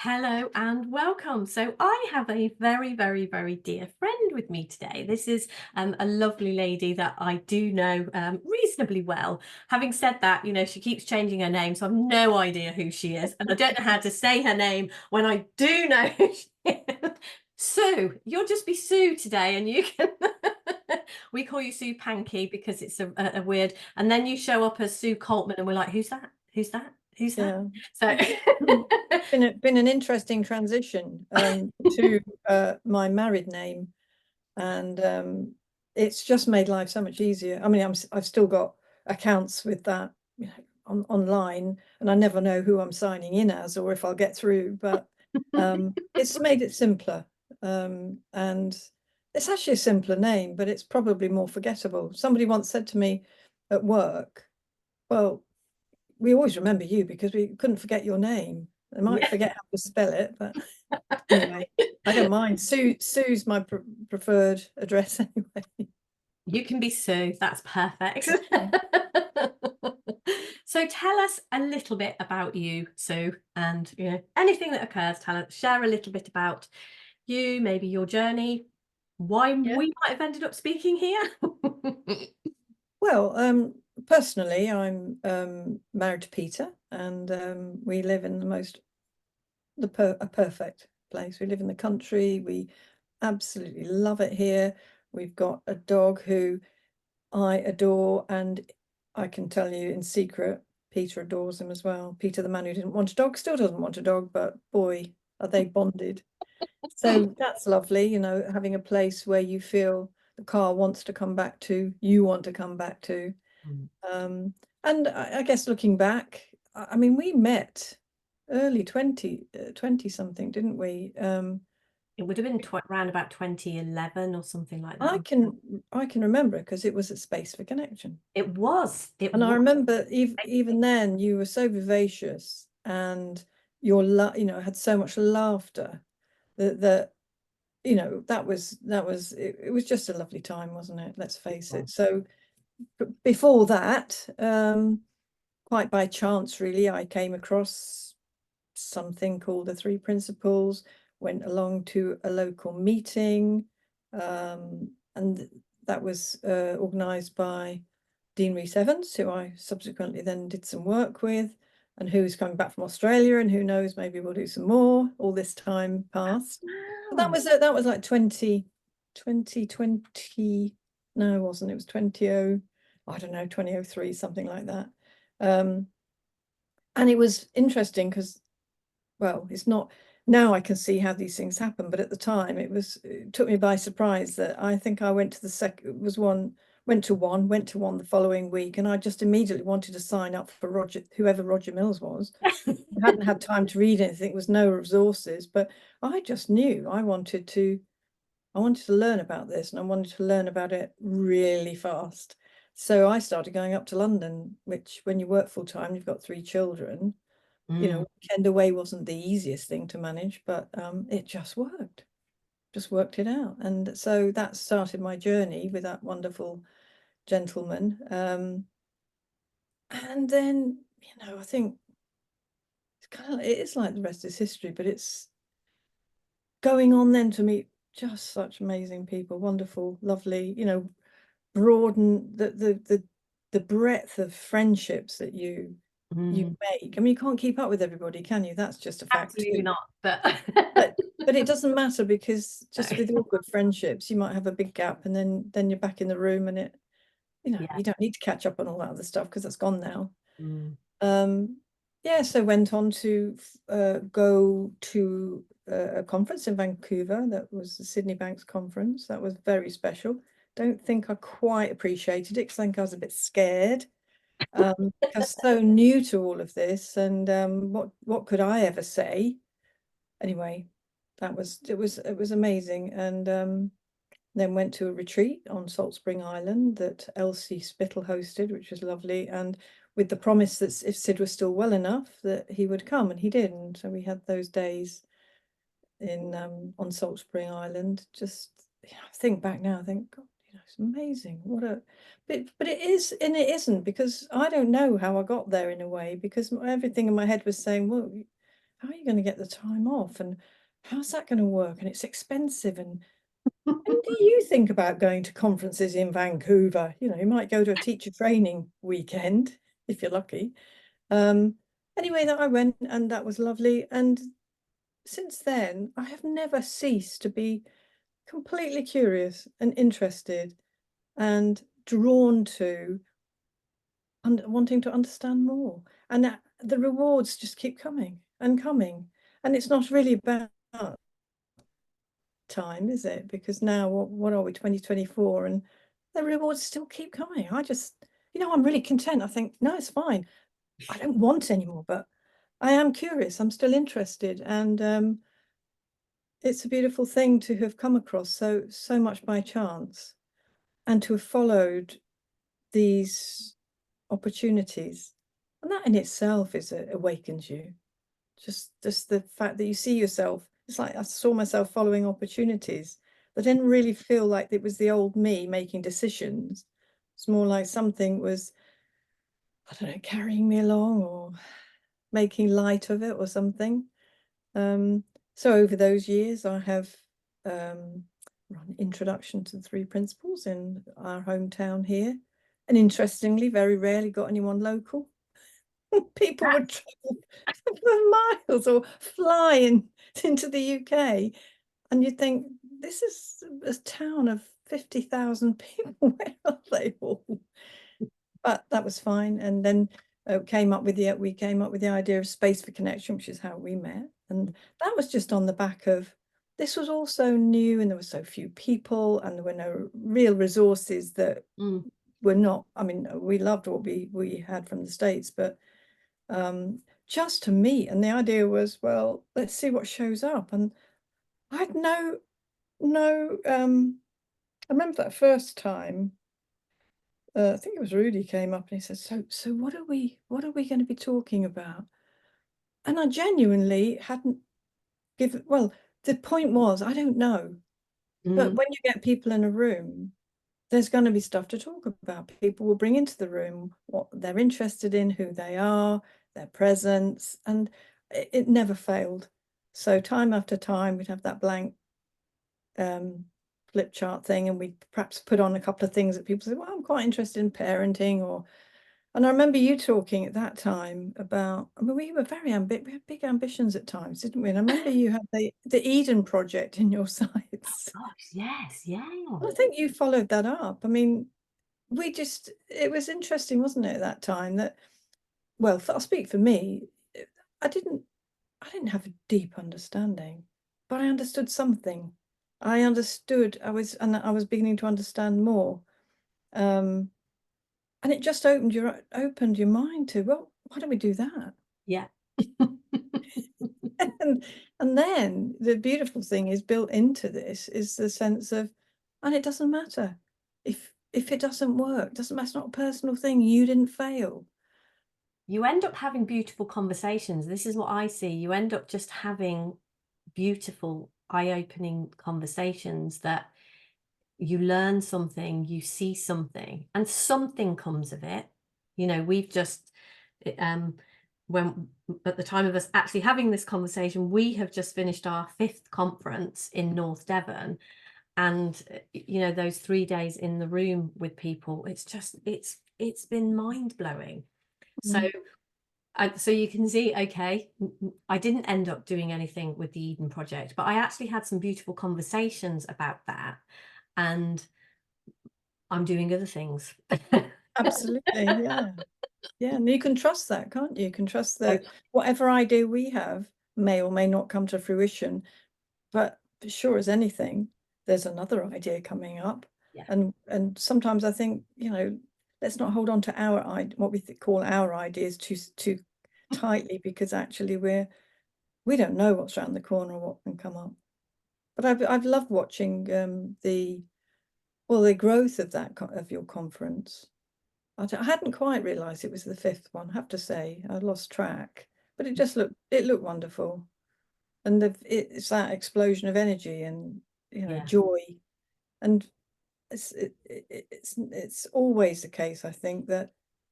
Hello and welcome. So, I have a very, very, very dear friend with me today. This is a lovely lady that I do know reasonably well. Having said that, she keeps changing her name, so I've no idea who she is, and I don't know how to say her name when I do know who she is. Sue, you'll just be Sue today, and you can. We call you Sue Panky because it's a weird, and then you show up as Sue Coltman, and we're like, who's that? Who's that? Who's that? Yeah. So. Mm. Been an interesting transition to my married name, and it's just made life so much easier. I mean, I've still got accounts with that, online, and I never know who I'm signing in as or if I'll get through, but it's made it simpler. And it's actually a simpler name, but it's probably more forgettable. Somebody once said to me at work, well, we always remember you because we couldn't forget your name. I might Yeah. forget how to spell it, but anyway, I don't mind. Sue's my preferred address anyway. You can be Sue. That's perfect. Okay. So tell us a little bit about you, Sue, and anything that occurs. Share a little bit about you, maybe your journey, why Yeah. we might have ended up speaking here. Well, personally, I'm married to Peter, and we live in a perfect place. We live in the country. We absolutely love it here. We've got a dog who I adore, and I can tell you in secret, Peter adores him as well. Peter, the man who didn't want a dog, still doesn't want a dog, but boy, are they bonded. So that's lovely, having a place where you feel the car wants to come back to, you want to come back to. Mm. Um, and I guess looking back, I mean, we met early 20 something, didn't we? It would have been around about 2011 or something like that. I can remember because it was at Space for Connection. It was. It And I was. remember even then you were so vivacious, and had so much laughter that it was just a lovely time, wasn't it? Let's face it. So before that, quite by chance really, I came across something called the Three Principles, went along to a local meeting, and that was organized by Dean Rees Evans, who I subsequently then did some work with, and who's coming back from Australia, and who knows, maybe we'll do some more. All this time passed. But Wow. that was like 2020. No, it wasn't. It was I don't know, 2003, something like that. Um, and it was interesting because, well, it's not now I can see how these things happen, but at the time it took me by surprise that I think I went to the second was one went to one the following week, and I just immediately wanted to sign up for whoever Roger Mills was. I hadn't had time to read anything, there was no resources, but I just knew I wanted to learn about this, and I wanted to learn about it really fast. So I started going up to London, which when you work full time, you've got three children, Mm. weekend away wasn't the easiest thing to manage, but it just worked it out. And so that started my journey with that wonderful gentleman. And then, I think it is like the rest is history, but it's going on then to meet just such amazing people, wonderful, lovely, broaden the breadth of friendships that you Mm. make. I mean, you can't keep up with everybody, can you? That's just a fact Absolutely too. not. But But it doesn't matter, because just no. with all good friendships, you might have a big gap, and then you're back in the room, and Yeah. you don't need to catch up on all that other stuff because that's gone now. Mm. Um, yeah, so went on to go to a conference in Vancouver. That was the Sydney Banks conference. That was very special. Don't think I quite appreciated it because I think I was a bit scared. I was so new to all of this, and what could I ever say? Anyway, it was amazing, and then went to a retreat on Salt Spring Island that Elsie Spittle hosted, which was lovely, and with the promise that if Sid was still well enough that he would come, and he did. And so we had those days in on Salt Spring Island. Just, think back now, I think, God, it's amazing. What a but it is, and it isn't, because I don't know how I got there in a way, because everything in my head was saying, well, how are you going to get the time off? And how's that going to work? And it's expensive. And do you think about going to conferences in Vancouver? You know, you might go to a teacher training weekend if you're lucky. Um, anyway, that I went, and that was lovely. And since then, I have never ceased to be completely curious and interested and drawn to and wanting to understand more. And the rewards just keep coming and coming. And it's not really about time, is it? Because now, what are we, 2024? And the rewards still keep coming. I just, I'm really content. I think, no, it's fine. I don't want anymore, but I am curious. I'm still interested. And it's a beautiful thing to have come across so much by chance, and to have followed these opportunities. And that in itself awakens you. Just the fact that you see yourself. It's like I saw myself following opportunities that didn't really feel like it was the old me making decisions. It's more like something was, I don't know, carrying me along or making light of it or something. So over those years, I have run Introduction to the Three Principles in our hometown here. And interestingly, very rarely got anyone local. People would travel for miles or fly into the UK. And you'd think, this is a town of 50,000 people. Where are they all? But that was fine. And then we came up with the idea of Space for Connection, which is how we met. And that was just on the back of, this was all so new, and there were so few people, and there were no real resources that were not, I mean, we loved what we had from the States, but just to meet. And the idea was, well, let's see what shows up. And I had I remember that first time, I think it was Rudy came up and he said, so what are we going to be talking about? And I genuinely hadn't given, well, the point was, I don't know. But when you get people in a room, there's going to be stuff to talk about. People will bring into the room what they're interested in, who they are, their presence, and it never failed. So time after time, we'd have that blank flip chart thing, and we'd perhaps put on a couple of things that people said, well, I'm quite interested in parenting, and I remember you talking at that time about, I mean, we were we had big ambitions at times, didn't we? And I remember you had the Eden project in your sights. Gosh, yes, yeah. I think you followed that up. I mean, it was interesting, wasn't it, at that time that, well, I'll speak for me. I didn't have a deep understanding, but I understood something. I was beginning to understand more. And it just opened your mind to, well, why don't we do that? Yeah. And then the beautiful thing is built into this is the sense of, and it doesn't matter if it doesn't work, doesn't matter, it's not a personal thing. You didn't fail. You end up having beautiful conversations. This is what I see. You end up just having beautiful, eye-opening conversations that you learn something, you see something, and something comes of it. You know, we've just, when at the time of us actually having this conversation, we have just finished our 5th conference in North Devon. And, you know, those 3 days in the room with people, it's been mind-blowing. So so you can see, okay, I didn't end up doing anything with the Eden Project, but I actually had some beautiful conversations about that, and I'm doing other things. Absolutely, yeah. Yeah, and you can trust that, can't you? You can trust that Totally. whatever idea we have may or may not come to fruition, but for sure as anything, there's another idea coming up. Yeah. And sometimes I think, let's not hold on to what we call our ideas too tightly, because actually we don't know what's around the corner or what can come up. But I've loved watching the growth of your conference. I hadn't quite realised it was the 5th one, I have to say. I lost track, but it looked wonderful. And it's that explosion of energy and Yeah, joy. And it's always the case, I think,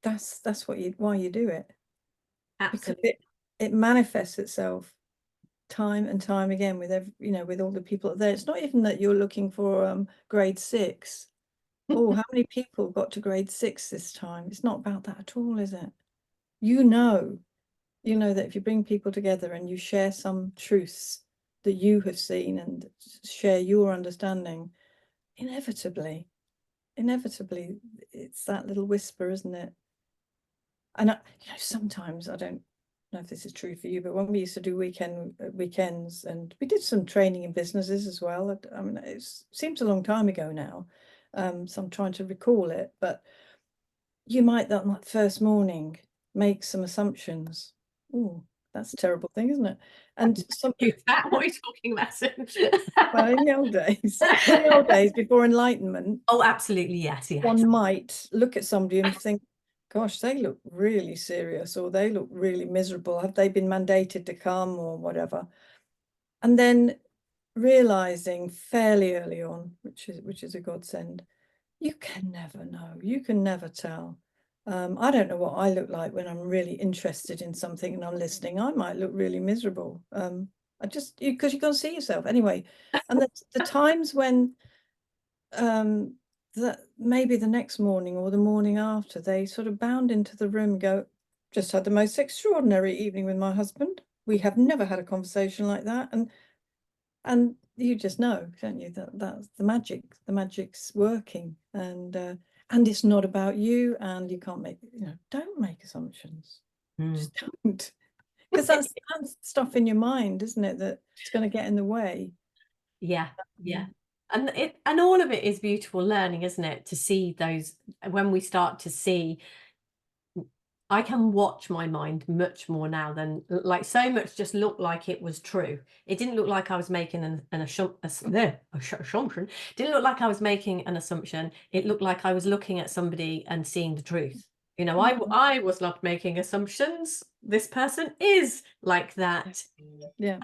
that's why you do it, because absolutely. it manifests itself time and time again with with all the people there. It's not even that you're looking for grade 6. Oh, how many people got to grade 6 this time? It's not about that at all, is it? You know that if you bring people together and you share some truths that you have seen and share your understanding, inevitably, it's that little whisper, isn't it? And sometimes I don't know if this is true for you, but when we used to do weekends, and we did some training in businesses as well. I mean, it seems a long time ago now, so I'm trying to recall it. But you might that first morning make some assumptions. Oh, that's a terrible thing, isn't it? And Who's that? What are you talking about? well, in the old days, before enlightenment, Oh, absolutely, yes, yes. one might look at somebody and think, gosh, they look really serious, or they look really miserable. Have they been mandated to come, or whatever? And then realizing fairly early on, which is a godsend, you can never know. You can never tell. I don't know what I look like when I'm really interested in something and I'm listening. I might look really miserable. I just because you can't see yourself anyway. And the times when that maybe the next morning or the morning after, they sort of bound into the room and go, just had the most extraordinary evening with my husband. We have never had a conversation like that. And you just know, don't you, that that's the magic. The magic's working. And it's not about you, and you can't make, don't make assumptions. Just don't. Because that's stuff in your mind, isn't it, that it's going to get in the way. Yeah, yeah. And all of it is beautiful learning, isn't it? To see those, when we start to see, I can watch my mind much more now than, like, so much just looked like it was true. It didn't look like I was making an assumption. Didn't look like I was making an assumption. It looked like I was looking at somebody and seeing the truth. I was not making assumptions. This person is like that. Yeah.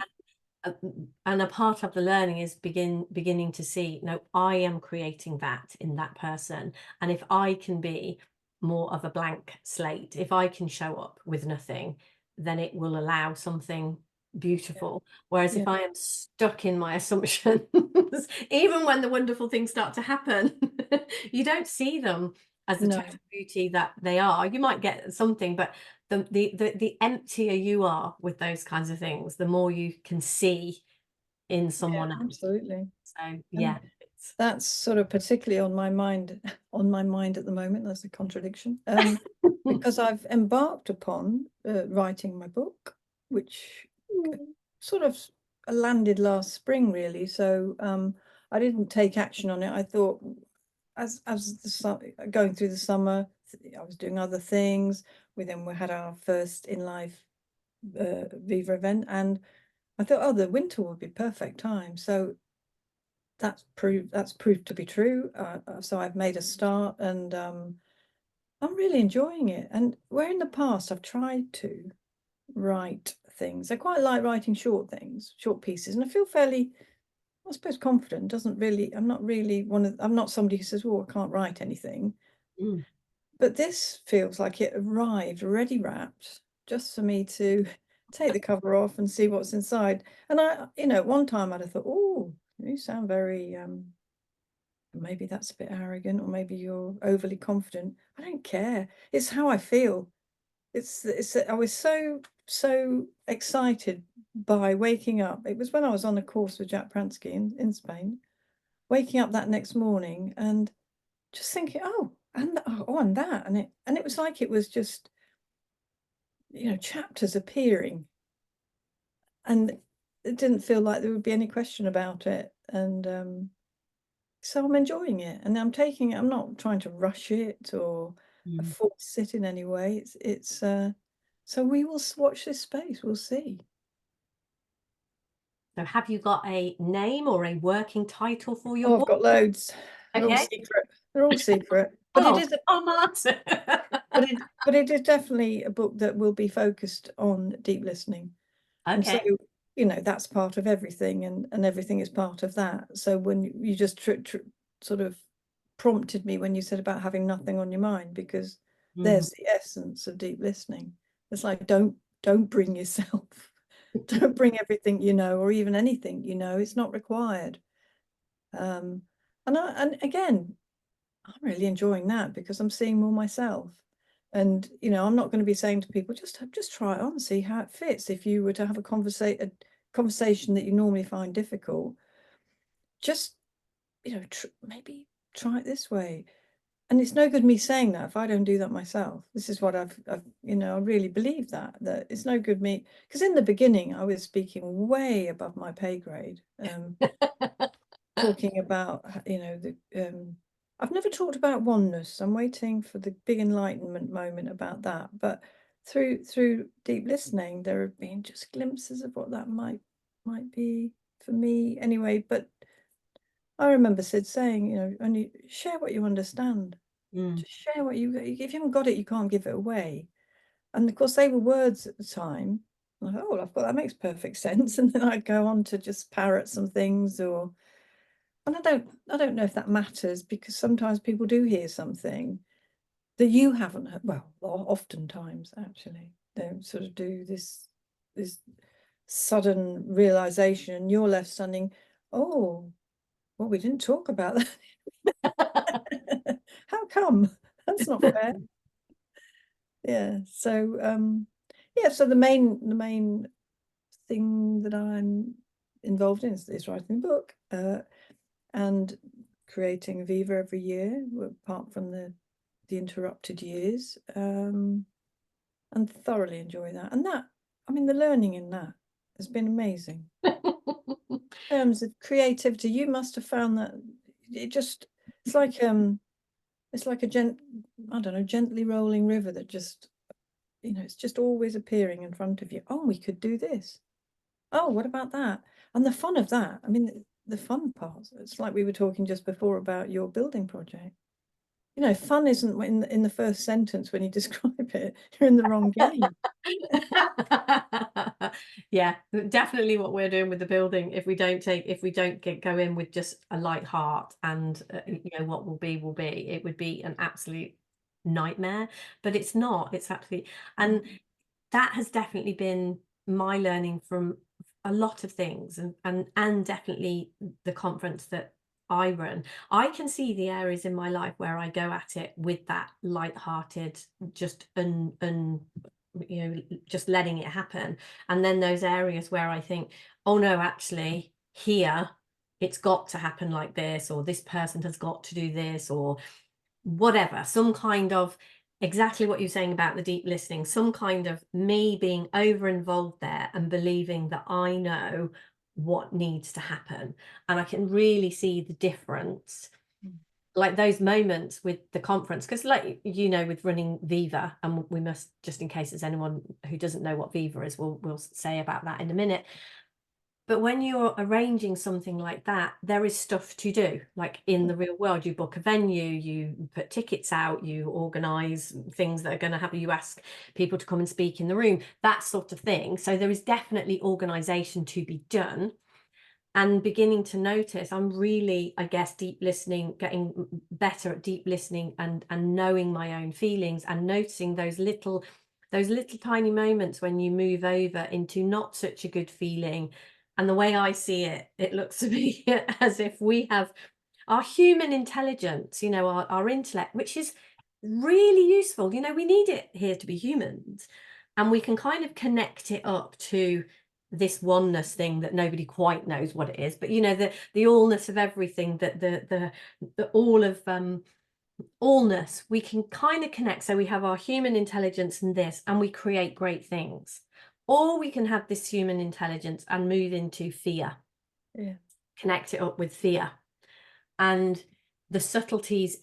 And a part of the learning is beginning to see, no, I am creating that in that person. And if I can be more of a blank slate, if I can show up with nothing, then it will allow something beautiful. Whereas if I am stuck in my assumptions, even when the wonderful things start to happen, you don't see them as the total beauty that they are. You might get something, but the emptier you are with those kinds of things, the more you can see in someone else. Absolutely. So yeah, that's sort of particularly on my mind at the moment. That's a contradiction. Because I've embarked upon writing my book, which sort of landed last spring, really. So I didn't take action on it. I thought, as going through the summer, I was doing other things. We had our first in life Viva event, and I thought, oh, the winter would be perfect time. So that's proved to be true. So I've made a start, and I'm really enjoying it. And where in the past I've tried to write things, I quite like writing short pieces, and I feel fairly, I suppose, confident. I'm not somebody who says, oh, I can't write anything. But this feels like it arrived ready wrapped, just for me to take the cover off and see what's inside. And one time I'd have thought, oh, you sound very maybe that's a bit arrogant, or maybe you're overly confident. I don't care. It's how I feel. I was so excited by waking up. It was when I was on a course with Jack Pransky in Spain, waking up that next morning and just thinking, and that, and it was like it was just, chapters appearing, and it didn't feel like there would be any question about it. And so I'm enjoying it, and I'm not trying to rush it or force it in any way. So we will watch this space. We'll see. So have you got a name or a working title for your Oh, I've book? got loads. They're all Okay. secret. They're all secret. But it is but it is definitely a book that will be focused on deep listening. And so, Okay. that's part of everything, and everything is part of that. So when you just sort of prompted me when you said about having nothing on your mind, because there's the essence of deep listening. It's like, don't bring yourself Don't bring everything you know, or even anything you know. It's not required. And again, I'm really enjoying that because I'm seeing more myself. And I'm not going to be saying to people, just try it on, see how it fits. If you were to have a conversation that you normally find difficult, just maybe try it this way. And it's no good me saying that if I don't do that myself. This is what I've I really believe that it's no good me, because in the beginning I was speaking way above my pay grade, talking about I've never talked about oneness. I'm waiting for the big enlightenment moment about that. But through deep listening, there have been just glimpses of what that might be for me anyway. But I remember Sid saying, only share what you understand. Just share what you, if you haven't got it, you can't give it away. And of course, they were words at the time. Like, oh, I've got, that makes perfect sense. And then I'd go on to just parrot some things, and I don't know if that matters, because sometimes people do hear something that you haven't heard. Well, oftentimes actually, they sort of do this sudden realization, and you're left standing, oh, well, we didn't talk about that. How come? That's not fair. Yeah. So so the main thing that I'm involved in is writing a book, and creating Viva every year, apart from the interrupted years, and thoroughly enjoy that. And that, I mean, the learning in that has been amazing. In terms of creativity, you must have found that it's like a I don't know, gently rolling river that just, it's just always appearing in front of you. Oh, we could do this. Oh, what about that? And the fun of that, I mean, the fun part, it's like we were talking just before about your building project. Fun isn't in the first sentence when you describe it. You're in the wrong game. Yeah, definitely what we're doing with the building. If we don't go in with just a light heart, and what will be, it would be an absolute nightmare. But it's not. It's absolutely, and that has definitely been my learning from a lot of things, and definitely the conference that I run. I can see the areas in my life where I go at it with that light-hearted, just just letting it happen. And then those areas where I think, oh no, actually here it's got to happen like this, or this person has got to do this, or whatever, some kind of, exactly what you're saying about the deep listening, some kind of me being over involved there and believing that I know what needs to happen. And I can really see the difference, like those moments with the conference, because like, with running Viva, and we must, just in case there's anyone who doesn't know what Viva is, we'll say about that in a minute. But when you're arranging something like that, there is stuff to do. Like in the real world, you book a venue, you put tickets out, you organize things that are going to happen, you ask people to come and speak in the room, that sort of thing. So there is definitely organization to be done. And beginning to notice, I'm really, I guess, deep listening, getting better at deep listening, and knowing my own feelings, and noticing those little tiny moments when you move over into not such a good feeling. And the way I see it, it looks to me as if we have our human intelligence, our intellect, which is really useful. We need it here to be humans, and we can kind of connect it up to this oneness thing that nobody quite knows what it is, but the allness of everything, that the all of allness, we can kind of connect. So we have our human intelligence and this, and we create great things. Or we can have this human intelligence and move into fear. Yeah. Connect it up with fear. And the subtleties,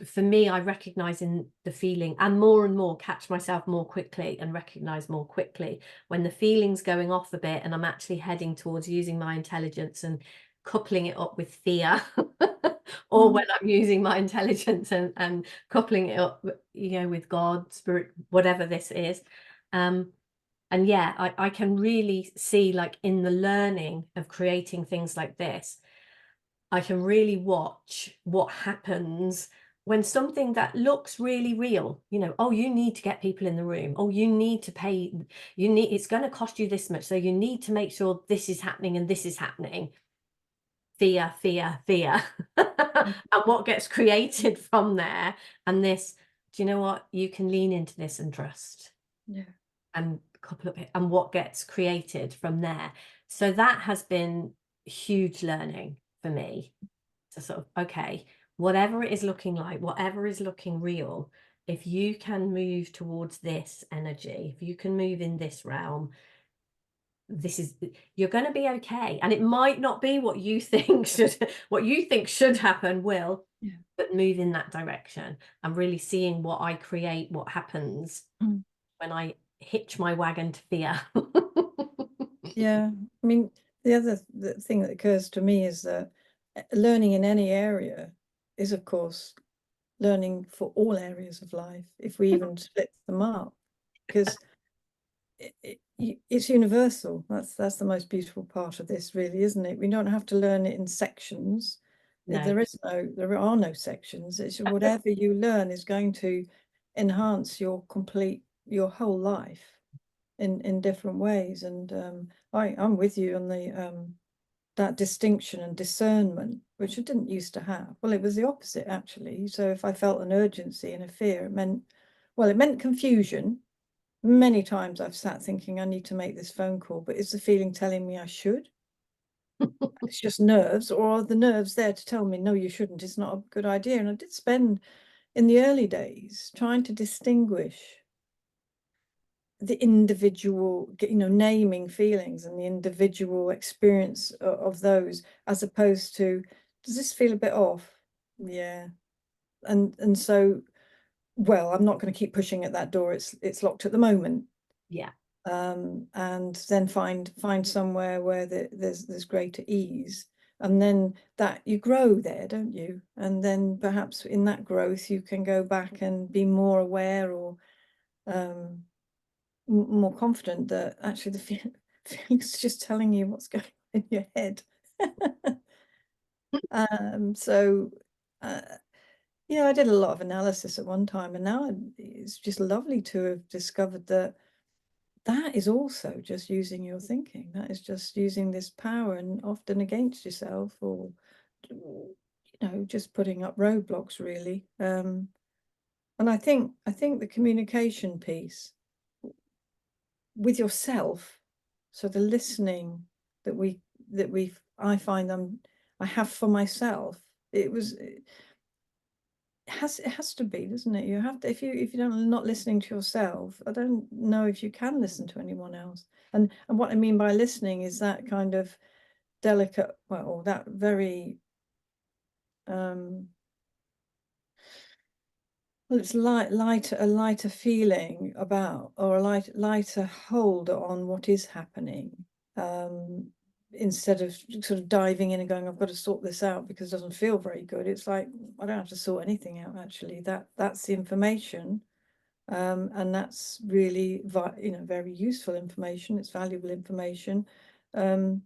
for me, I recognize in the feeling, and more catch myself more quickly and recognize more quickly when the feeling's going off a bit and I'm actually heading towards using my intelligence and coupling it up with fear. Or when I'm using my intelligence and coupling it up, with God, spirit, whatever this is. And yeah, I can really see, like in the learning of creating things like this, I can really watch what happens when something that looks really real, you know, oh, you need to get people in the room, oh, you need to pay, it's going to cost you this much, so you need to make sure this is happening and this is happening. Fear, fear, fear. And what gets created from there, and this, do you know what? You can lean into this and trust, Yeah. and couple of it, and what gets created from there. So that has been huge learning for me to sort of, okay, whatever it is looking like, whatever is looking real, if you can move towards this energy, if you can move in this realm, this is, you're going to be okay. And it might not be what you think should happen will, Yeah. but move in that direction and really seeing what I create, what happens Mm. when I hitch my wagon to fear. Yeah. I mean, the thing that occurs to me is that learning in any area is, of course, learning for all areas of life, if we even split them up, because it's universal. That's the most beautiful part of this, really, isn't it? We don't have to learn it in sections. No. There are no sections. It's whatever you learn is going to enhance your whole life in different ways. And I'm with you on the that distinction and discernment, which I didn't used to have. Well, it was the opposite, actually. So if I felt an urgency and a fear, it meant confusion. Many times I've sat thinking I need to make this phone call, but is the feeling telling me I should? It's just nerves, or are the nerves there to tell me, no, you shouldn't, it's not a good idea? And I did spend in the early days trying to distinguish the individual, naming feelings and the individual experience of those, as opposed to, does this feel a bit off? Yeah. And so, well, I'm not going to keep pushing at that door. It's locked at the moment. Yeah. And then find somewhere where there's greater ease, and then that you grow there, don't you? And then perhaps in that growth you can go back and be more aware, or more confident that actually the feeling's just telling you what's going on in your head. So yeah, I did a lot of analysis at one time, and now it's just lovely to have discovered that that is also just using your thinking. That is just using this power, and often against yourself, or just putting up roadblocks, really. And I think the communication piece with yourself, so the listening that I find I have for myself, it has to be, doesn't it? You have to, if you don't, not listening to yourself, I don't know if you can listen to anyone else. And what I mean by listening is that kind of delicate, well, that very well, it's a lighter feeling about, or a lighter hold on what is happening, instead of sort of diving in and going, I've got to sort this out because it doesn't feel very good. It's like, I don't have to sort anything out, actually. That's the information, and that's really very useful information. It's valuable information, and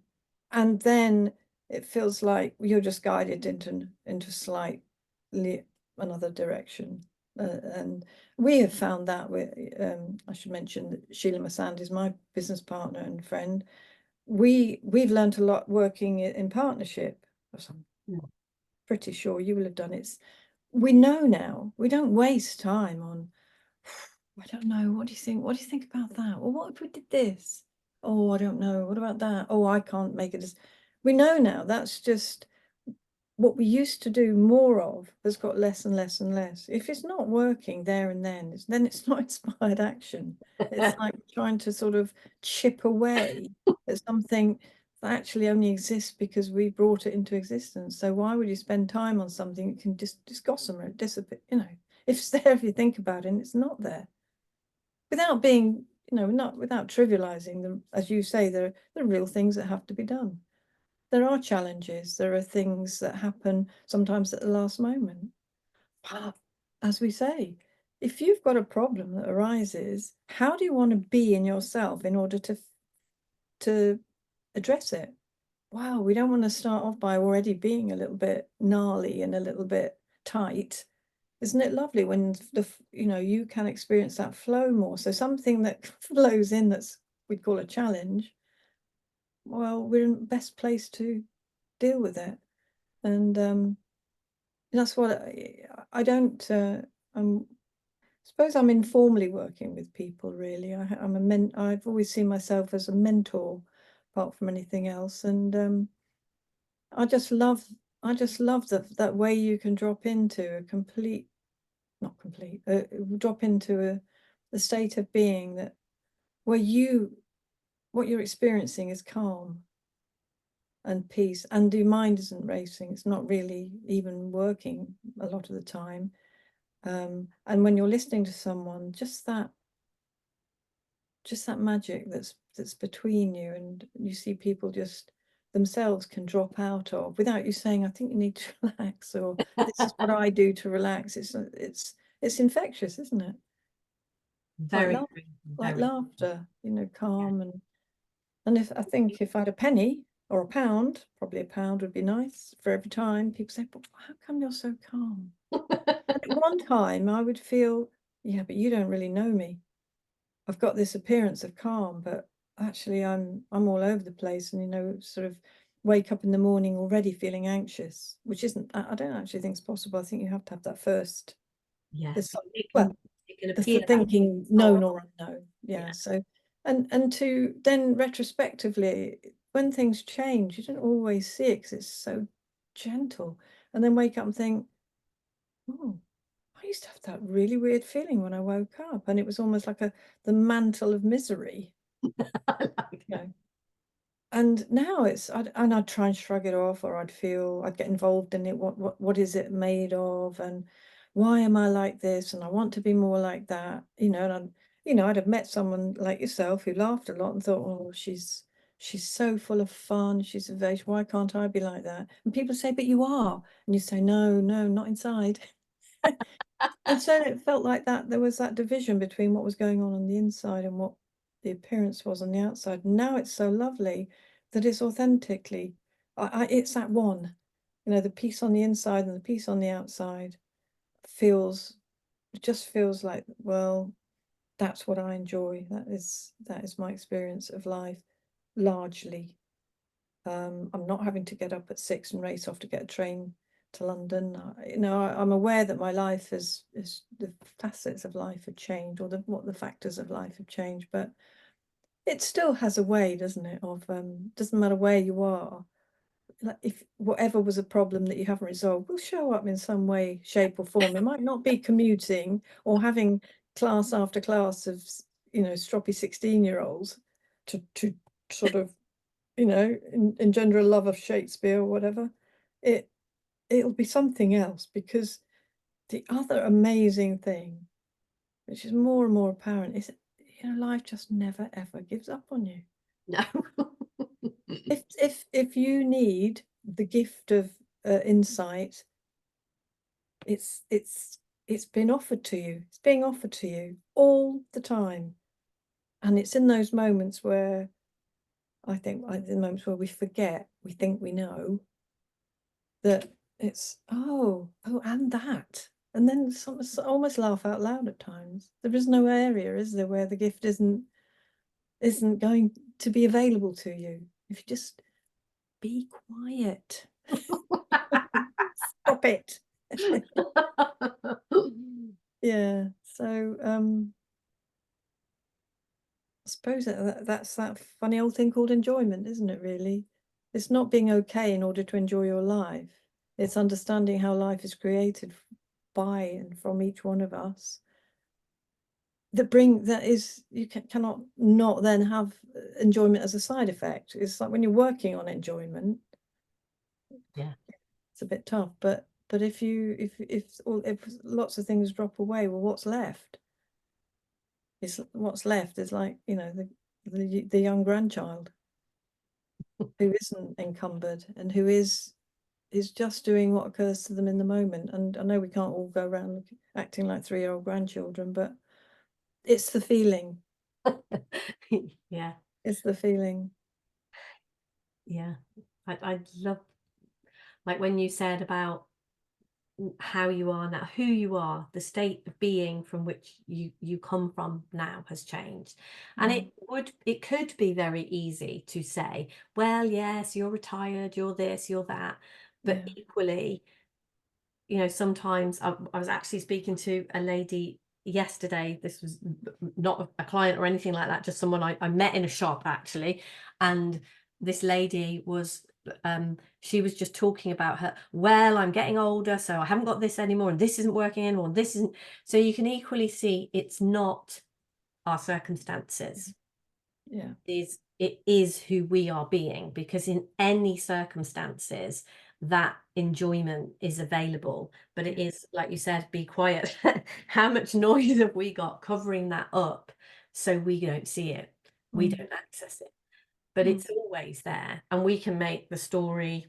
then it feels like you're just guided into slightly another direction. And we have found that I should mention that Sheila Masand is my business partner and friend. We've learned a lot working in partnership. I'm pretty sure you will have done it. We know now, we don't waste time on, I don't know, what do you think? What do you think about that? Well, what if we did this? Oh, I don't know. What about that? Oh, I can't make it. We know now that's just what we used to do more of, has got less and less and less. If it's not working there and then it's not inspired action. It's like trying to sort of chip away at something that actually only exists because we brought it into existence. So why would you spend time on something that can just gossamer, dissipate? If it's there, if you think about it, and it's not there. Without being, not without trivializing them, as you say, there are real things that have to be done. There are challenges. There are things that happen sometimes at the last moment. But as we say, if you've got a problem that arises, how do you want to be in yourself in order to address it? Wow, we don't want to start off by already being a little bit gnarly and a little bit tight. Isn't it lovely when you can experience that flow more? So something that flows in that's we'd call a challenge, well, we're in the best place to deal with it. And that's what I don't suppose I'm informally working with people, really. I've always seen myself as a mentor apart from anything else. And I just love that way you can drop into a complete, not complete, drop into a state of being that where what you're experiencing is calm and peace, and your mind isn't racing. It's not really even working a lot of the time. And when you're listening to someone, just that magic that's between you, and you see people just themselves can drop out of without you saying, I think you need to relax, or this is what I do to relax. It's infectious, isn't it? Like Very, laugh, like very. laughter, Yeah. calm. And if I think if I had a penny or a pound, probably a pound would be nice for every time people say, but how come you're so calm? And at one time I would feel, yeah, but you don't really know me. I've got this appearance of calm, but actually I'm all over the place, and sort of wake up in the morning already feeling anxious, which isn't, I don't actually think it's possible. I think you have to have that first, Yeah. this, It well, can, it can the appear that thinking way. known or unknown. Yeah. Yeah. So, and to then retrospectively, when things change, you don't always see it because it's so gentle, and then wake up and think, oh, I used to have that really weird feeling when I woke up, and it was almost like the mantle of misery, I like you that. know. And now I'd try and shrug it off, or I'd get involved in it. What is it made of, and why am I like this? And I want to be more like that, And I'd have met someone like yourself who laughed a lot and thought, oh, she's so full of fun. She's vivacious. Why can't I be like that? And people say, but you are, and you say, no, no, not inside. And so it felt like that there was that division between what was going on the inside and what the appearance was on the outside. Now it's so lovely that it's authentically, it's that one, the piece on the inside and the piece on the outside feels, it just feels like, well, that's what I enjoy. That is my experience of life, largely. I'm not having to get up at 6 and race off to get a train to London. I'm aware that my life is the facets of life have changed, or what the factors of life have changed, but it still has a way, doesn't it? Of doesn't matter where you are, like if whatever was a problem that you haven't resolved will show up in some way, shape, or form. It might not be commuting or having class after class of stroppy 16-year-olds to sort of engender a love of Shakespeare or whatever. It'll be something else, because the other amazing thing, which is more and more apparent, is life just never ever gives up on you. No. If you need the gift of insight, it's been offered to you. It's being offered to you all the time, and it's in those moments where I think the moments where we forget, we think we know, that it's and that, and then almost laugh out loud at times. There is no area, is there, where the gift isn't going to be available to you if you just be quiet. Stop it. Yeah. So I suppose that's that funny old thing called enjoyment, isn't it, really? It's not being okay in order to enjoy your life. It's understanding how life is created by and from each one of us. You cannot not then have enjoyment as a side effect. It's like when you're working on enjoyment, Yeah. it's a bit tough. But if lots of things drop away, well, what's left? What's left is like, the young grandchild who isn't encumbered and who is just doing what occurs to them in the moment. And I know we can't all go around acting like 3-year-old grandchildren, but it's the feeling. Yeah. It's the feeling. Yeah. I love, like when you said about how you are now, who you are, the state of being from which you come from now has changed. And it could be very easy to say, well, yes, you're retired, you're this, you're that. But Yeah. equally, sometimes I was actually speaking to a lady yesterday. This was not a client or anything like that, just someone I met in a shop actually. And this lady was, she was just talking about her, well, I'm getting older, so I haven't got this anymore, and this isn't working anymore, and this isn't. So you can equally see it's not our circumstances. Yeah. It is who we are being, because in any circumstances that enjoyment is available, but it Yeah. is, like you said, be quiet. How much noise have we got covering that up so we don't see it, we Mm. don't access it? But Mm. it's always there, and we can make the story,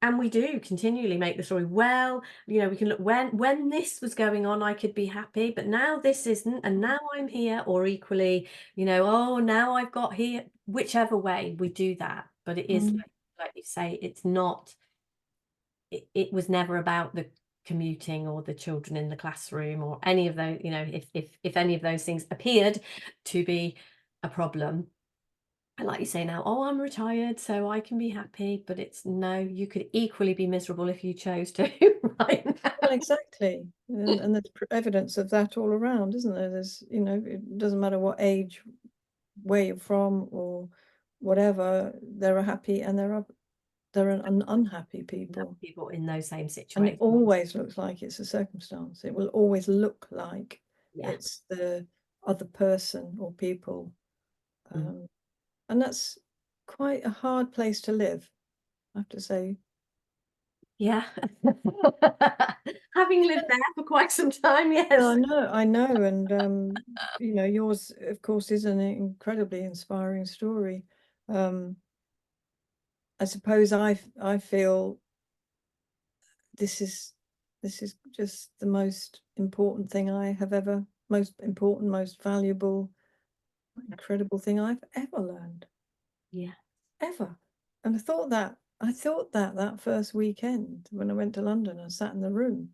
and we do continually make the story, well, we can look, when this was going on, I could be happy, but now this isn't, and now I'm here. Or equally, oh, now I've got here. Whichever way we do that, but it is Mm. like you say, it's not, it was never about the commuting or the children in the classroom or any of those. If any of those things appeared to be a problem, and like you say now, oh, I'm retired, so I can be happy. But it's no, you could equally be miserable if you chose to right Well, now. exactly. And there's evidence of that all around, isn't there? There's, it doesn't matter what age, where you're from, or whatever, there are happy and there are unhappy people. People in those same And it situations. always looks like it's a circumstance. It will always look like Yeah. it's the other person or people. Mm. And that's quite a hard place to live, I have to say. Yeah. Having lived there for quite some time, Well, yes. I know, and yours, of course, is an incredibly inspiring story. Um, I suppose I feel this is just the most important thing I have ever, most important, most valuable, incredible thing I've ever learned, Yeah. ever. And I thought that that first weekend when I went to London, I sat in the room,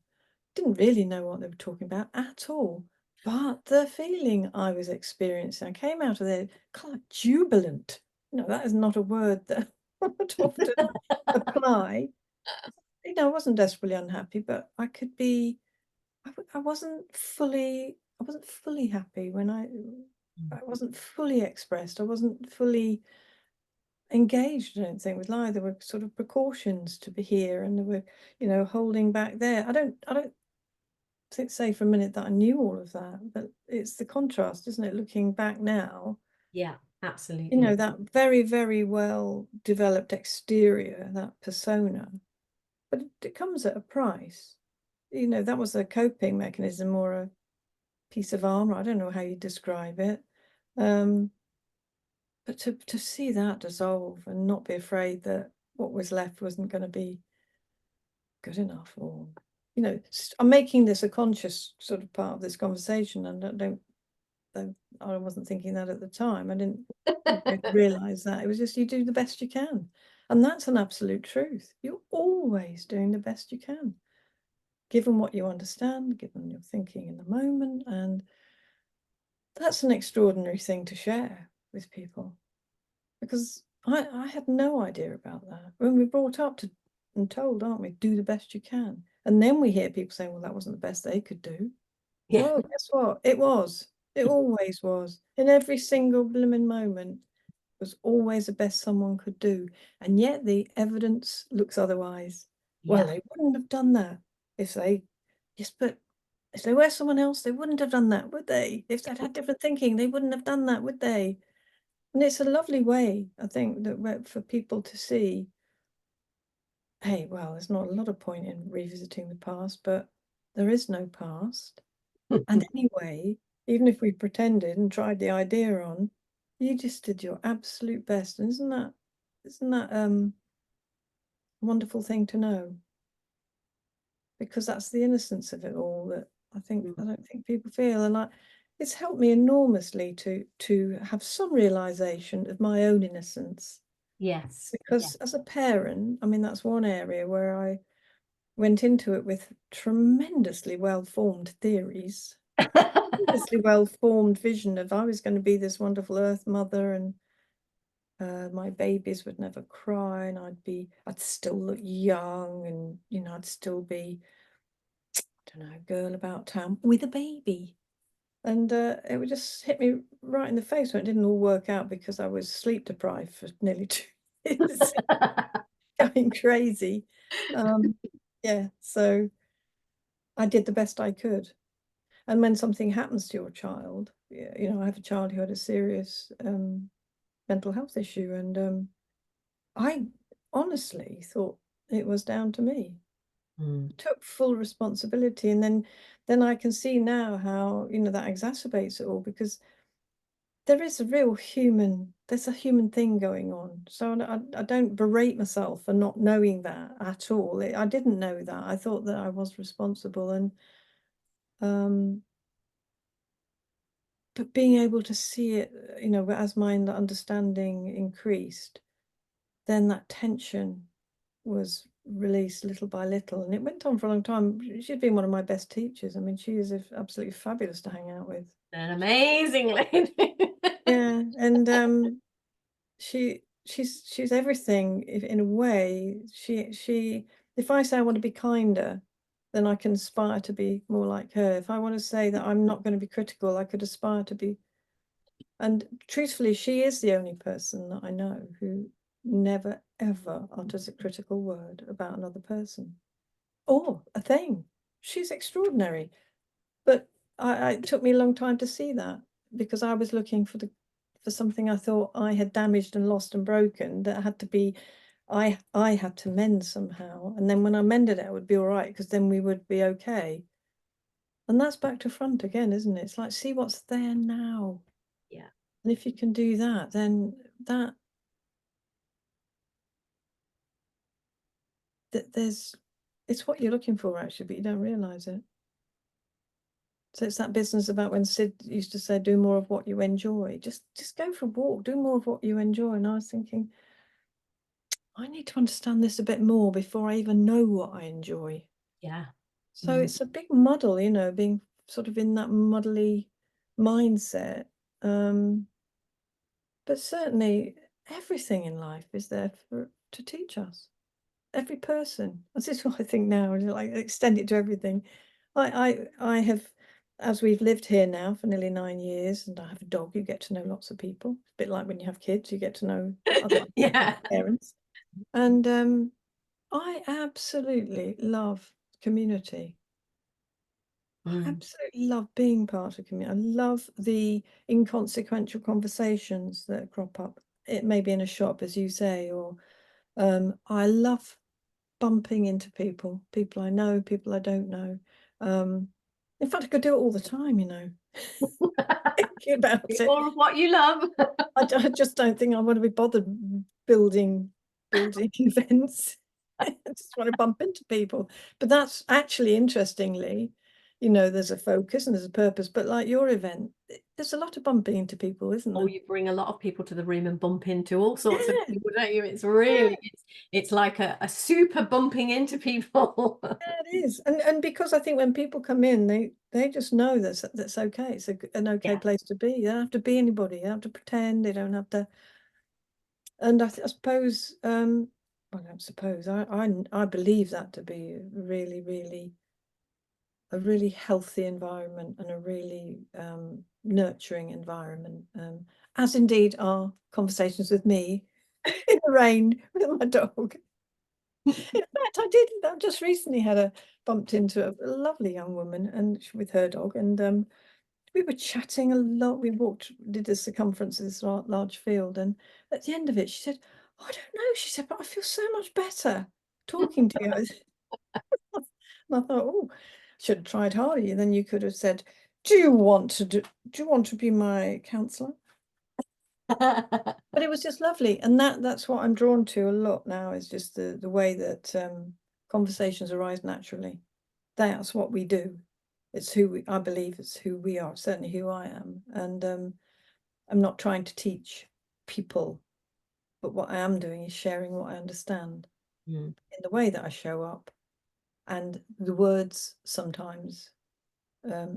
didn't really know what they were talking about at all. But the feeling I was experiencing, I came out of there kind of jubilant. That is not a word that I would often apply. I wasn't desperately unhappy, but I wasn't fully happy when I wasn't fully expressed. I wasn't fully engaged, I don't think, with life. There were sort of precautions to be here, and there were, holding back there. I don't say for a minute that I knew all of that, but it's the contrast, isn't it? Looking back now, Yeah, absolutely. that very, very well developed exterior, that persona, but it comes at a price. That was a coping mechanism or a piece of armor. I don't know how you describe it. But to see that dissolve and not be afraid that what was left wasn't going to be good enough, or I'm making this a conscious sort of part of this conversation, and I wasn't thinking that at the time. I didn't really realize that. It was just, you do the best you can, and that's an absolute truth. You're always doing the best you can, given what you understand, given your thinking in the moment, and that's an extraordinary thing to share with people, because I had no idea about that. When we're brought up to and told, aren't we, do the best you can. And then we hear people saying, well, that wasn't the best they could do. Yeah. Well, guess what? It was. It always was. In every single blooming moment was always the best someone could do. And yet the evidence looks otherwise. Well, Yeah. they wouldn't have done that if they, yes, but if they were someone else, they wouldn't have done that, would they? If they'd had different thinking, they wouldn't have done that, would they? And it's a lovely way, I think, that for people to see, hey, well, there's not a lot of point in revisiting the past, but there is no past. And anyway, even if we pretended and tried the idea on, you just did your absolute best. And isn't that a wonderful thing to know? Because that's the innocence of it all that I don't think people feel. And it's helped me enormously to have some realization of my own innocence. Yes. Yeah. Because as a parent, I mean, that's one area where went into it with tremendously well-formed theories, tremendously well-formed vision of I was going to be this wonderful Earth Mother, and my babies would never cry, and I'd still look young, and I'd still be, I don't know, girl about town with a baby. And it would just hit me right in the face when it didn't all work out because I was sleep deprived for nearly 2 years, going crazy. Yeah, so I did the best I could. And when something happens to your child, I have a child who had a serious mental health issue, and I honestly thought it was down to me. Took full responsibility, and then I can see now how that exacerbates it all, because there's a human thing going on. So I don't berate myself for not knowing that at all. I didn't know that. I thought that I was responsible, and um but being able to see it, as my understanding increased, then that tension was released little by little, and it went on for a long time. She's been one of my best teachers. I mean, she is absolutely fabulous to hang out with. An amazing lady. Yeah, and she's everything. In a way, she if I say I want to be kinder, then I can aspire to be more like her. If I want to say that I'm not going to be critical, I could aspire to be. And truthfully, she is the only person that I know who never ever utters a critical word about another person or a thing. She's extraordinary. But it took me a long time to see that, because I was looking for something I thought I had damaged and lost and broken, that had to be, I had to mend somehow. And then when I mended it, it would be all right, because then we would be okay. And that's back to front again, isn't it? It's like, see what's there now. Yeah. And if you can do that, then it's what you're looking for, actually, but you don't realize it. So it's that business about when Sid used to say, do more of what you enjoy. Just go for a walk, do more of what you enjoy. And I was thinking, I need to understand this a bit more before I even know what I enjoy. Yeah. So it's a big muddle, being sort of in that muddly mindset. But certainly everything in life is there to teach us. Every person. This is what I think now, like extend it to everything. I have, as we've lived here now for nearly 9 years, and I have a dog, you get to know lots of people. It's a bit like when you have kids, you get to know other Yeah. parents. And I absolutely love community. I absolutely love being part of community. I love the inconsequential conversations that crop up. It may be in a shop, as you say, or I love bumping into people I know, people I don't know. In fact, I could do it all the time, thinking about Be it. more of what you love. I just don't think I want to be bothered building events. I just want to bump into people. But that's actually, interestingly, there's a focus and there's a purpose. But like your event, there's a lot of bumping into people, isn't Or there? you bring a lot of people to the room and bump into all sorts of Yeah, people, don't you? It's yeah. really, it's like a super bumping into people. Yeah, it is. And because I think when people come in, they just know that's okay. It's an okay Yeah. place to be. You don't have to be anybody. You don't have to pretend. They don't have to. And I suppose, well, I don't suppose, I believe that to be a really healthy environment, and a really nurturing environment. As indeed are conversations with me in the rain with my dog. In fact, I just recently bumped into a lovely young woman, and with her dog, and we were chatting a lot. We did the circumference of this large field, and at the end of it, she said, "I don't know," she said, "but I feel so much better talking to you." And I thought, oh, should have tried harder. Then you could have said, do you want to be my counselor? But it was just lovely. And that's what I'm drawn to a lot now, is just the way that conversations arise naturally. That's what we do. It's I believe it's who we are, certainly who I am. And I'm not trying to teach people, but what I am doing is sharing what I understand Mm. in the way that I show up. and the words sometimes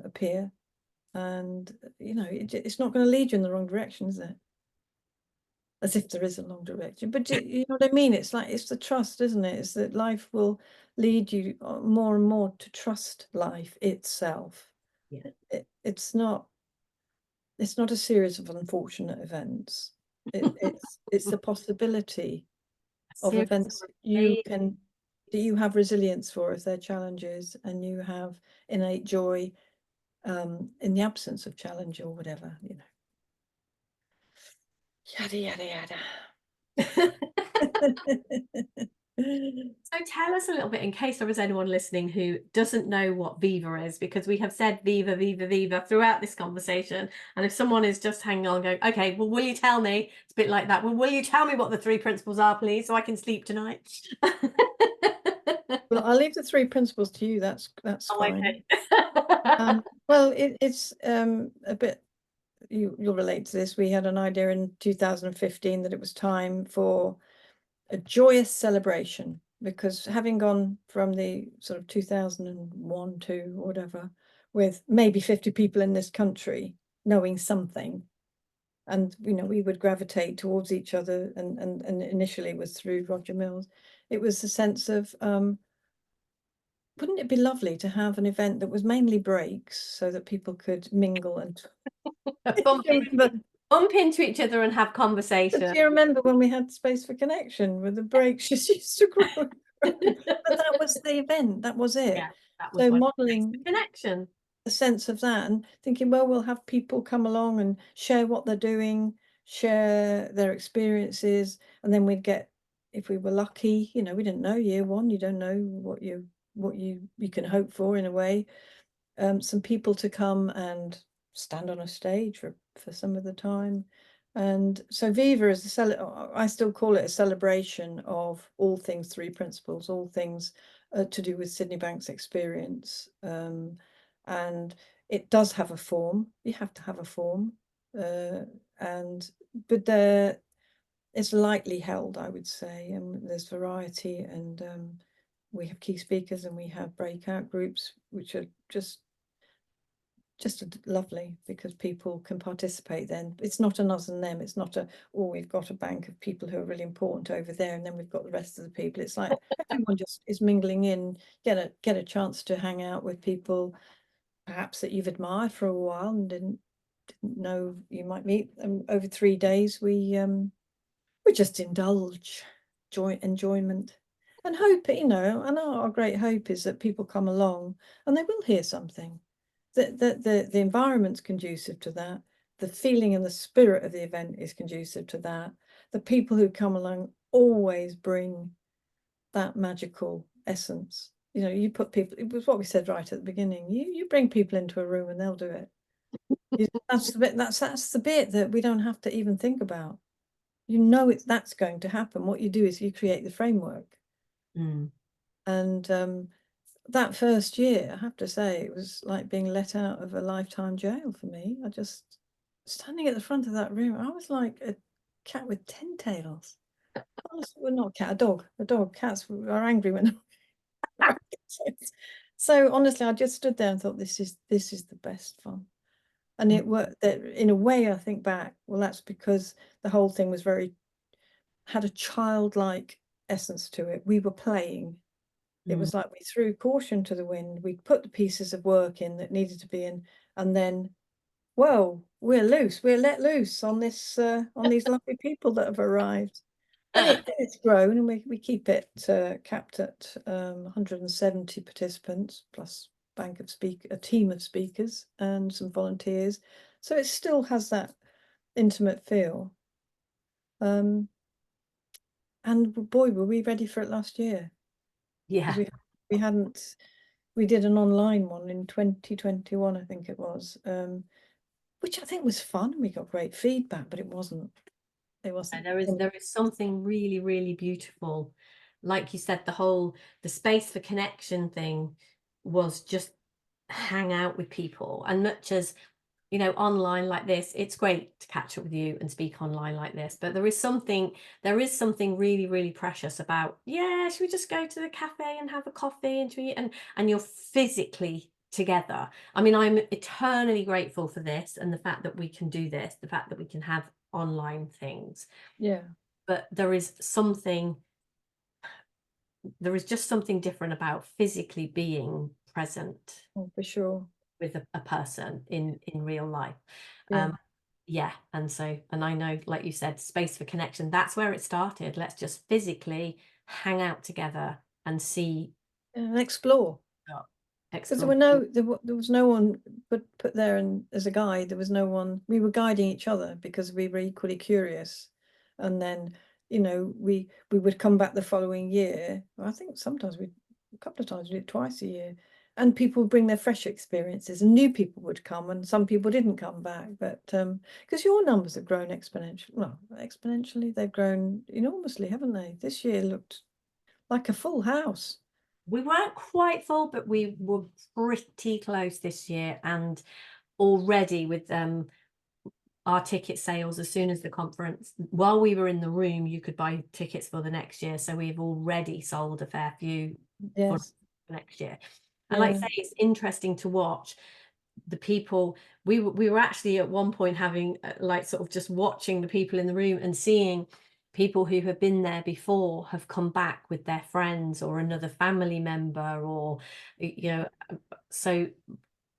appear, and it's not going to lead you in the wrong direction, is it? As if there is a long direction, but you know what I mean? It's like, it's the trust, isn't it? It's that life will lead you more and more to trust life itself. Yeah. It's not a series of unfortunate events. It's the possibility of events that you have resilience for if they're challenges, and you have innate joy in the absence of challenge or whatever, Yada, yada, yada. So tell us a little bit, in case there is anyone listening who doesn't know what Viva is, because we have said Viva, Viva, Viva throughout this conversation. And if someone is just hanging on going, okay, well, will you tell me? It's a bit like that. Well, will you tell me what the 3 principles are, please, so I can sleep tonight? Well, I'll leave the 3 principles to you. That's Oh, fine. okay. Well, it's a bit, you'll relate to this. We had an idea in 2015 that it was time for a joyous celebration, because having gone from the sort of 2001 to whatever, with maybe 50 people in this country knowing something, and we would gravitate towards each other, and initially was through Roger Mills. It was a sense of wouldn't it be lovely to have an event that was mainly breaks so that people could mingle and bump, do you remember, bump into each other and have conversation. do you remember when we had Space for Connection, with the breaks just used to grow and grow? But that was the event, that was it. Yeah, that was So what modeling connection. a sense of that, and thinking, well, we'll have people come along and share what they're doing, share their experiences, and then we'd get, if we were lucky, we didn't know year one, you don't know what you can hope for, in a way, some people to come and stand on a stage for some of the time. And so Viva is I still call it a celebration of all things 3 principles, all things to do with Sydney Bank's experience. And it does have a form. You have to have a form. But it's lightly held, I would say, and there's variety, and we have key speakers and we have breakout groups, which are just lovely, because people can participate. Then it's not an us and them. It's not we've got a bank of people who are really important over there, and then we've got the rest of the people. It's like everyone just is mingling in, get a chance to hang out with people perhaps that you've admired for a while and didn't know you might meet. Over 3 days we just indulge enjoyment and hope, and our great hope is that people come along and they will hear something. The environment's conducive to that. The feeling and the spirit of the event is conducive to that. The people who come along always bring that magical essence. You put people, it was what we said right at the beginning, you bring people into a room and they'll do it. That's the bit, that's the bit that we don't have to even think about. That's going to happen. What you do is you create the framework. And that first year, I have to say, it was like being let out of a lifetime jail for me. I just, standing at the front of that room, I was like a cat with 10 tails. Well, not a cat, a dog. Cats are angry when so honestly, I just stood there and thought, this is the best fun. And it worked. That, in a way, I think back, well, that's because the whole thing was had a childlike essence to it. We were playing. It was like we threw caution to the wind. We put the pieces of work in that needed to be in, and then, well, we're loose. We're let loose on this on these lovely people that have arrived. And it's grown, and we keep it capped at 170 participants, plus a team of speakers and some volunteers. So it still has that intimate feel. And boy, were we ready for it last year. Yeah. We did an online one in 2021, I think it was, which I think was fun. We got great feedback, but it wasn't. There is something really, really beautiful. Like you said, the space for connection thing was just hang out with people. And much as online like this, it's great to catch up with you and speak online like this, but there is something really, really precious about, yeah, should we just go to the cafe and have a coffee and and you're physically together. I mean, I'm eternally grateful for this and the fact that we can do this, the fact that we can have online things, Yeah, but there is just something different about physically being present oh, for sure. with a person in real life. Yeah. Um, yeah, and I know, like you said, space for connection. That's where it started. Let's just physically hang out together and see, And explore. Because explore. there was no one put there, and as a guide, there was no one. We were guiding each other because we were equally curious, and then we would come back the following year. I think sometimes a couple of times we did it twice a year, and people would bring their fresh experiences, and new people would come, and some people didn't come back. But because your numbers have grown exponentially, well, exponentially, they've grown enormously, haven't they? This year looked like a full house. We weren't quite full, but we were pretty close this year, and already with our ticket sales, as soon as the conference, while we were in the room, you could buy tickets for the next year. So we've already sold a fair few for Yes. next year. And like I Yeah. say, it's interesting to watch the people. We were actually at one point having like sort of just watching the people in the room and seeing people who have been there before have come back with their friends or another family member, or so,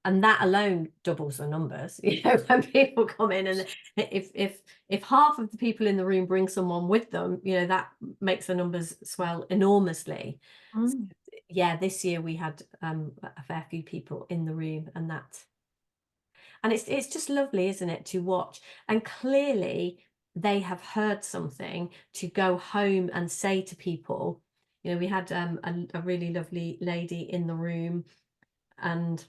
and that alone doubles the numbers. When people come in, and if half of the people in the room bring someone with them, that makes the numbers swell enormously. So, Mm. yeah, this year we had a fair few people in the room, and it's just lovely, isn't it, to watch. And clearly they have heard something to go home and say to people. We had a really lovely lady in the room, and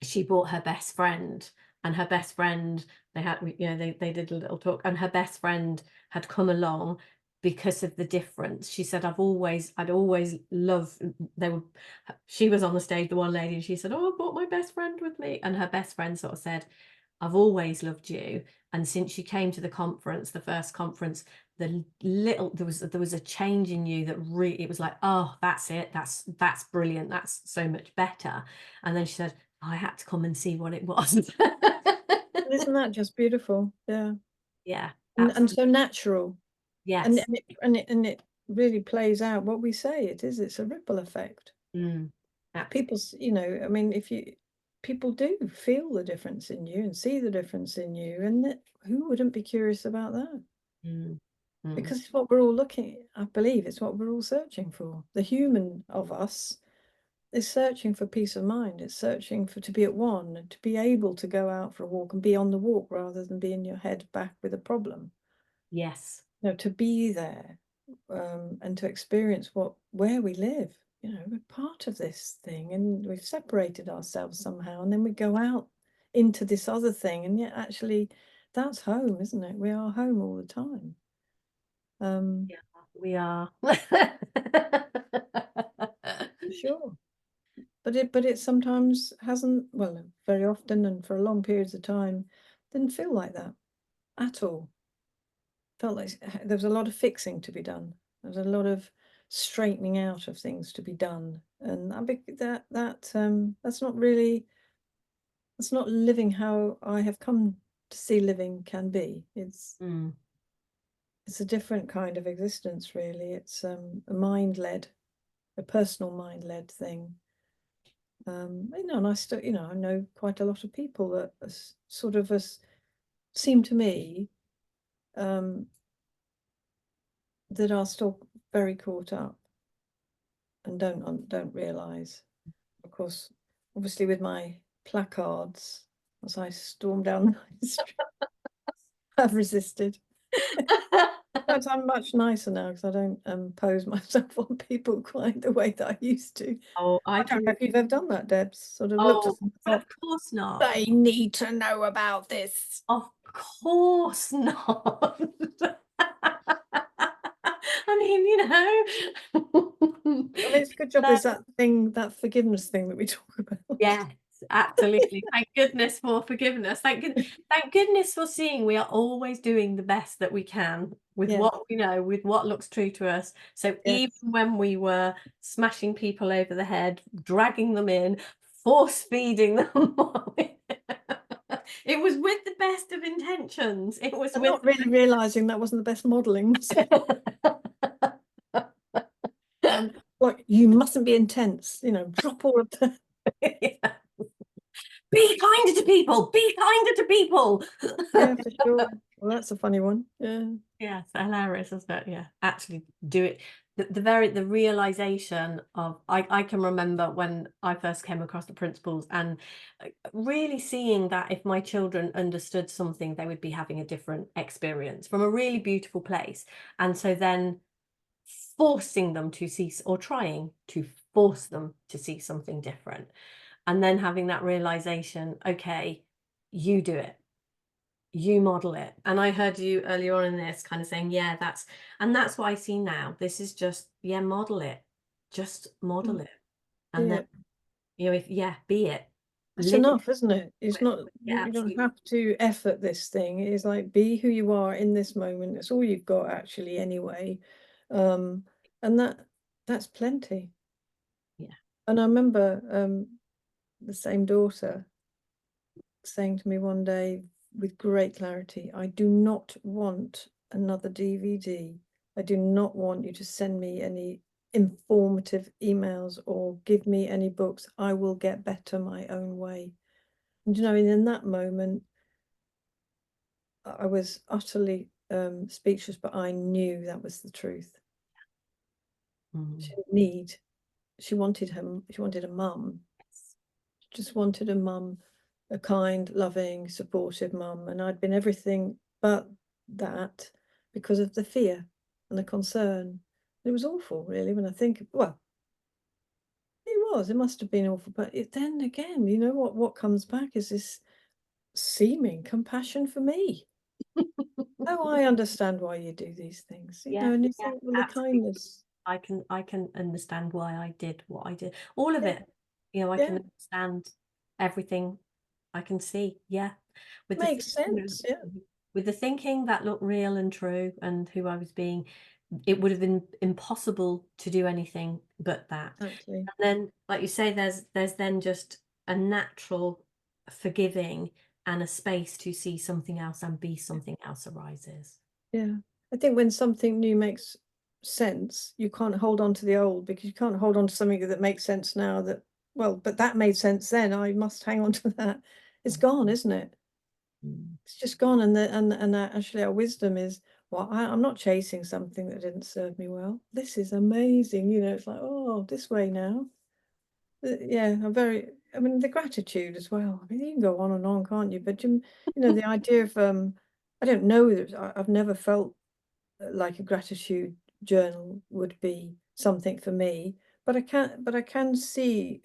she brought her best friend, and her best friend, they did a little talk, and her best friend had come along because of the difference. She said, I'd always loved, she was on the stage, the one lady, and she said, oh, I brought my best friend with me, and her best friend sort of said, I've always loved you, and since you came to the conference, the first conference, there was a change in you that really, it was like, oh, that's it, that's brilliant, that's so much better. And then she said, I had to come and see what it was. Isn't that just beautiful? Yeah. Yeah, And absolutely. so natural. And Yes. it really plays out what we say it is. It's a ripple effect. Mm, absolutely. People's, I mean, if you people do feel the difference in you and see the difference in you, and who wouldn't be curious about that? Mm, mm, Because it's what we're all looking, I believe it's what we're all searching for. The human of us is searching for peace of mind. It's searching for to be at one and to be able to go out for a walk and be on the walk rather than be in your head back with a problem. yes. To be there, and to experience where we live. We're part of this thing, and we've separated ourselves somehow, and then we go out into this other thing, and yet actually, that's home, isn't it? We are home all the time. Yeah, we are. Sure. But it sometimes hasn't, well, very often and for long periods of time, didn't feel like that at all. Felt like there was a lot of fixing to be done. There was a lot of straightening out of things to be done, and that's not living how I have come to see living can be. Mm, It's a different kind of existence, really. It's a mind-led, a personal mind-led thing. And I still, I know quite a lot of people that sort of seem to me that are still very caught up and don't realise. Of course, obviously with my placards as I storm down the street, I've resisted. But I'm much nicer now because I don't pose myself on people quite the way that I used to. oh, I I don't know can. if you've ever done that, Debs. Sort of looked at Oh, them and of thought, course not. they need to know about this. Of course not. I mean, I mean, it's a good job No, there's that thing, that forgiveness thing that we talk about. yes, Absolutely. Thank goodness for forgiveness. Thank goodness for seeing we are always doing the best that we can with Yes, what we know, with what looks true to us. So even yes. when we were smashing people over the head, dragging them in, force feeding them, it was with the best of intentions. It was I'm with not really realizing that wasn't the best modeling. Was it? Like, you mustn't be intense, drop all of the. Yeah. Be kinder to people. Be kinder to people. Yeah, for sure. Well, that's a funny one. Yeah. Yes, hilarious, isn't it? Yeah, actually do it. The realization of I can remember when I first came across the principles and really seeing that if my children understood something, they would be having a different experience from a really beautiful place. And so then forcing them to see or trying to force them to see something different. And then having that realization, okay, you do it, you model it. And I heard you earlier on in this kind of saying, yeah, that's what I see now. This is just, yeah, model it. Just model Mm, it. And then, yeah. if, yeah, be it. That's Live enough, isn't it? It's it. not, Yeah, you don't absolutely. have to effort this thing. It is like, be who you are in this moment. It's all you've got actually anyway. Um, and that's plenty. Yeah. And I remember the same daughter saying to me one day with great clarity, I do not want another DVD. I do not want you to send me any informative emails or give me any books. I will get better my own way. And in that moment, I was utterly speechless, but I knew that was the truth. She Mm. didn't need, she wanted a mum, just wanted a mum, a kind, loving, supportive mum. And I'd been everything but that because of the fear and the concern. It was awful, really, when I think, well, it must have been awful. But then again, what comes back is this seeming compassion for me. Oh, I understand why you do these things, Yeah, and you yeah, think, well, the absolutely. kindness. I can understand why I did what I did. All of Yeah, it. I can yeah, understand everything. I can see, yeah. With the makes thinking, sense. Yeah, with the thinking that looked real and true and who I was being, it would have been impossible to do anything but that. exactly. And then, like you say, there's then just a natural forgiving and a space to see something else and be something else arises. Yeah. I think when something new makes sense, you can't hold on to the old, because you can't hold on to something that makes sense now that, well, but that made sense then. I must hang on to that. It's gone, isn't it? Mm. It's just gone. And actually our wisdom is, well, I'm not chasing something that didn't serve me well. This is amazing. It's like, oh, this way now. Yeah, I mean, the gratitude as well. I mean, you can go on and on, can't you? But the idea of I don't know, I've never felt like a gratitude journal would be something for me, but I can see,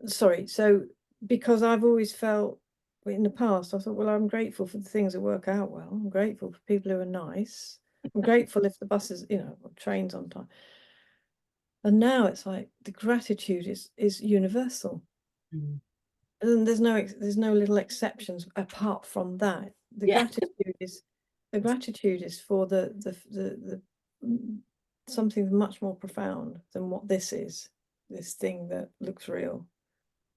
sorry, so because I've always felt, in the past, I thought, well, I'm grateful for the things that work out well. I'm grateful for people who are nice. I'm grateful if the buses, or trains on time. And now it's like the gratitude is universal. Mm. And there's no little exceptions apart from that. The Yeah. gratitude is the gratitude is for the something much more profound than what this is. This thing that looks real.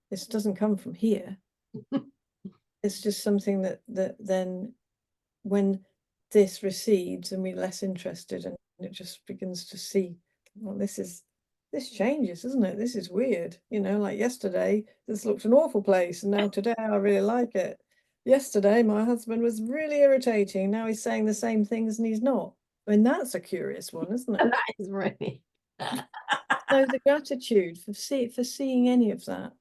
This doesn't come from here. It's just something that then, when this recedes and we're less interested, and it just begins to see, well, this changes, isn't it? This is weird. Like yesterday, this looked an awful place, and now today I really like it. Yesterday, my husband was really irritating. Now he's saying the same things and he's not. I mean, that's a curious one, isn't it? And that is really, So the gratitude for seeing any of that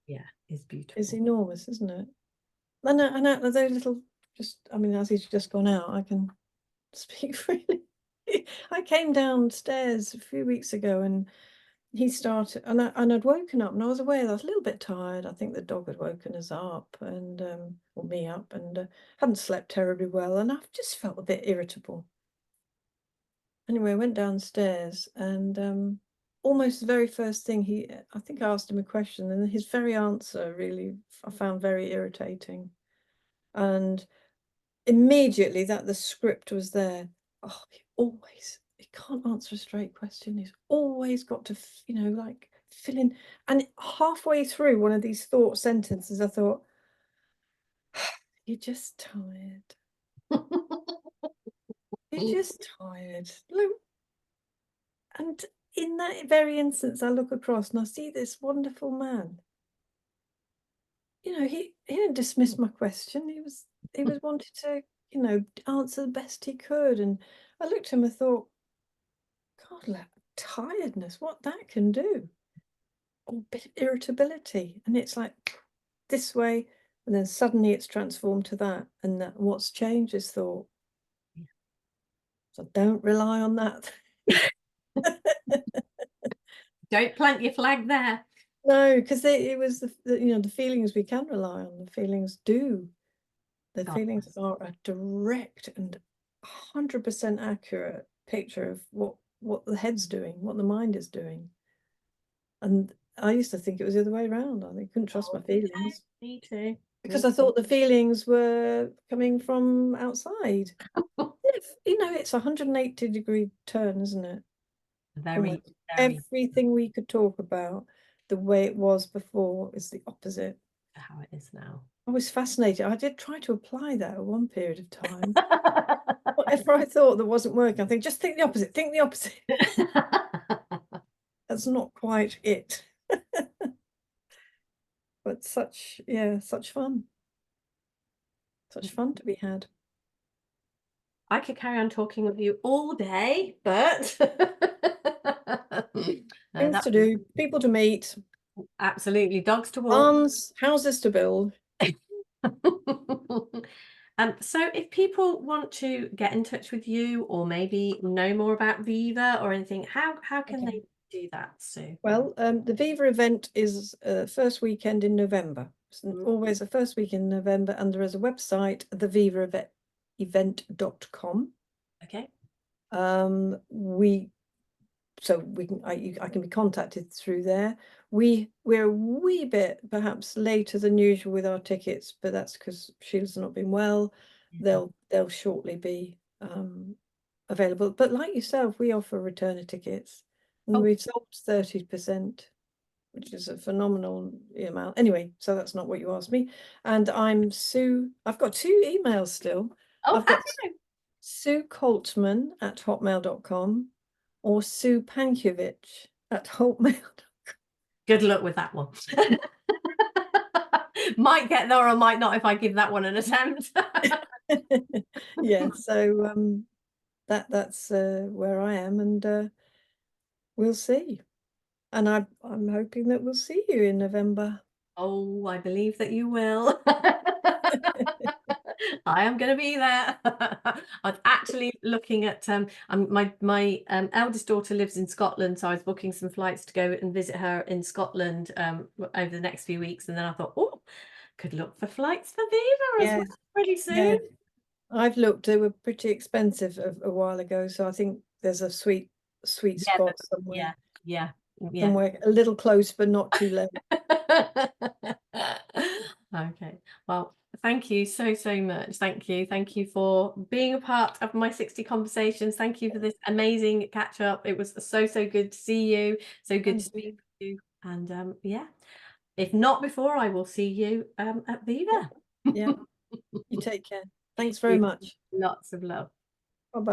yeah, is is beautiful. enormous, isn't it? And out of those little, just, I mean, as he's just gone out, I can speak freely. I came downstairs a few weeks ago, and he started, and I'd woken up, and I was aware that I was a little bit tired. I think the dog had woken us up, and or me up, and hadn't slept terribly well, and I've just felt a bit irritable. Anyway, I went downstairs, and almost the very first thing I think I asked him a question, and his very answer really I found very irritating. And immediately that the script was there. Oh, he can't answer a straight question. He's always got to, like fill in. And halfway through one of these thought sentences, I thought, you're just tired. You're just tired. Look, and in that very instance, I look across and I see this wonderful man. He didn't dismiss my question. He was wanting to, answer the best he could. And I looked at him and thought, God, tiredness, what that can do. Or a bit of irritability. And it's like this way, and then suddenly it's transformed to that. And what's changed is thought. So don't rely on that. Don't plant your flag there. No, because it was the feelings we can rely on. The feelings do. The feelings are a direct and 100% accurate picture of what the head's doing, what the mind is doing. And I used to think it was the other way around. I couldn't trust my feelings. Me too. Because I thought the feelings were coming from outside. It's a 180-degree turn, isn't it? Very, very. Everything we could talk about, the way it was before, is the opposite. How it is now. I was fascinated. I did try to apply that at one period of time. Whatever I thought that wasn't working, I think just think the opposite. Think the opposite. That's not quite it. But such fun. Such fun to be had. I could carry on talking with you all day, but things to do, people to meet. Absolutely, dogs to walk. Houses to build. So if people want to get in touch with you or maybe know more about Viva or anything, how can they do that, Sue? Well, the Viva event is first weekend in November. It's always the first week in November, and there is a website, thevivaevent.com. Okay. I can be contacted through there. We're a wee bit perhaps later than usual with our tickets, but that's because Sheila's not been well. They'll shortly be available. But like yourself, we offer returner tickets, and we've sold 30%, which is a phenomenal amount. Anyway, so that's not what you asked me. And I'm Sue. I've got 2 emails still. I've got Sue Coltman at hotmail.com or Sue Pankiewicz at hotmail.com. Good luck with that one. Might get there or might not if I give that one an attempt. Yeah, so that's where I am, and we'll see. And I'm hoping that we'll see you in November. Oh, I believe that you will. I am going to be there. I was actually looking at my eldest daughter lives in Scotland, so I was booking some flights to go and visit her in Scotland over the next few weeks, and then I thought, oh, could look for flights for Viva as well pretty soon. Yeah. I've looked; they were pretty expensive a while ago, so I think there's a sweet spot somewhere. Yeah. Somewhere a little close, but not too late. Okay. Well, thank you so much. Thank you for being a part of my 60 conversations. Thank you for this amazing catch up. It was so good to see you. So good to speak with you. And yeah, if not before, I will see you at Viva. Yeah. You take care. Thanks very much. Lots of love.